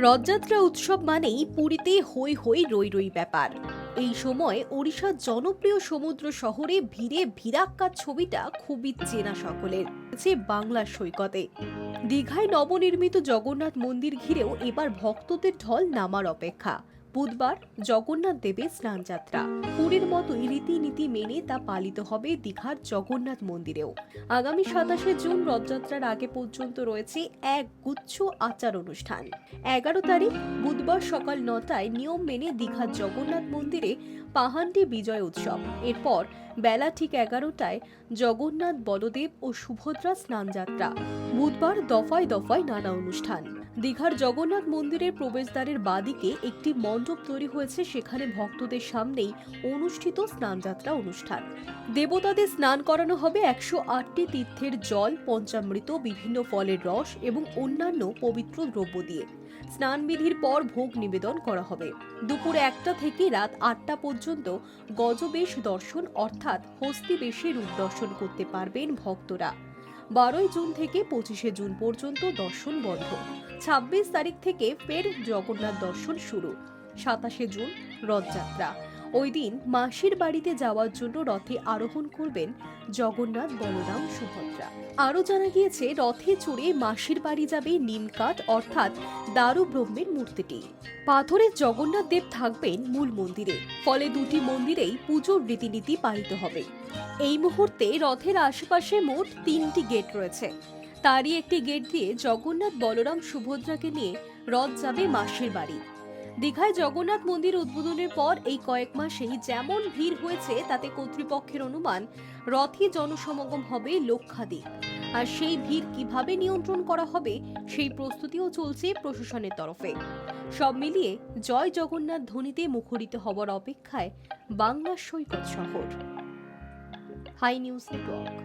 রথযাত্রা উৎসব মানেই পুরীতে হই হই রই রই ব্যাপার। এই সময় ওড়িশার জনপ্রিয় সমুদ্র শহরে ভিড়ে ভিড়াক্কা ছবিটা খুবই চেনা সকলের যে বাংলার সৈকতে। দীঘায় নবনির্মিত জগন্নাথ মন্দির ঘিরেও এবার ভক্তদের ঢল নামার অপেক্ষা। বুধবার জগন্নাথ দেবের স্নানযাত্রা পুরীর মতোই রীতিনীতি মেনে তা পালিত হবে দীঘার জগন্নাথ মন্দিরেও। আগামী 27শে জুন রথযাত্রার আগে পর্যন্ত রয়েছে এক গুচ্ছ আচার অনুষ্ঠান। 11 তারিখ বুধবার সকাল 9টায় নিয়ম মেনে দীঘার জগন্নাথ মন্দিরে পাহান্ডি বিজয় উৎসব। এরপর বেলা ঠিক 11টায় জগন্নাথ, বলদেব ও সুভদ্রা স্নানযাত্রা। বুধবার দফায় দফায় নানা অনুষ্ঠান। দীঘার জগন্নাথ মন্দিরের প্রবেশদ্বারের বাদিকে একটি মণ্ডপ তৈরি হয়েছে, সেখানে ভক্তদের সামনেই অনুষ্ঠিত স্নানযাত্রা অনুষ্ঠান। দেবতাদের স্নান করানো হবে 108টি তীর্থের জল, পঞ্চামৃত, বিভিন্ন ফলের রস এবং অন্যান্য পবিত্র দ্রব্য দিয়ে। স্নানবিধির পর ভোগ নিবেদন করা হবে। দুপুর 1টা থেকে রাত 8টা পর্যন্ত গজবেশ দর্শন অর্থাৎ হস্তি বেশে রূপ দর্শন করতে পারবেন ভক্তরা। 12 জুন থেকে 25শে জুন পর্যন্ত দর্শন বন্ধ। 26 তারিখ থেকে ফের জগন্নাথ দর্শন শুরু। 27শে জুন রথযাত্রা। ওই দিন মাসির বাড়িতে যাওয়ার জন্য রথে আরোহণ করবেন জগন্নাথ, বলরাম, সুভদ্রা। আরও জানা গিয়েছে, রথে চড়ে মাসির বাড়ি যাবে নিমকাঠ অর্থাৎ দারু ব্রহ্মের মূর্তিটি। পাথরের জগন্নাথ দেব থাকবেন মূল মন্দিরে, ফলে দুটি মন্দিরেই পুজোর রীতিনীতি পালিত হবে। এই মুহূর্তে রথের আশেপাশে মোট 3টি গেট রয়েছে। তারই একটি গেট দিয়ে জগন্নাথ, বলরাম, সুভদ্রাকে নিয়ে রথ যাবে মাসির বাড়ি। দীঘায় জগন্নাথ মন্দির উদ্বোধনের পর এই কয়েক মাসেই যেমন ভিড় হয়েছে, তাতে কর্তৃপক্ষের অনুমান রথে জনসমাগম হবে লক্ষাধিক। আর সেই ভিড় কিভাবে নিয়ন্ত্রণ করা হবে সেই প্রস্তুতিও চলছে প্রশাসনের তরফে। সব মিলিয়ে জয় জগন্নাথ ধ্বনিতে মুখরিত হবার অপেক্ষায় বাংলার সৈকত শহর। Hi News network.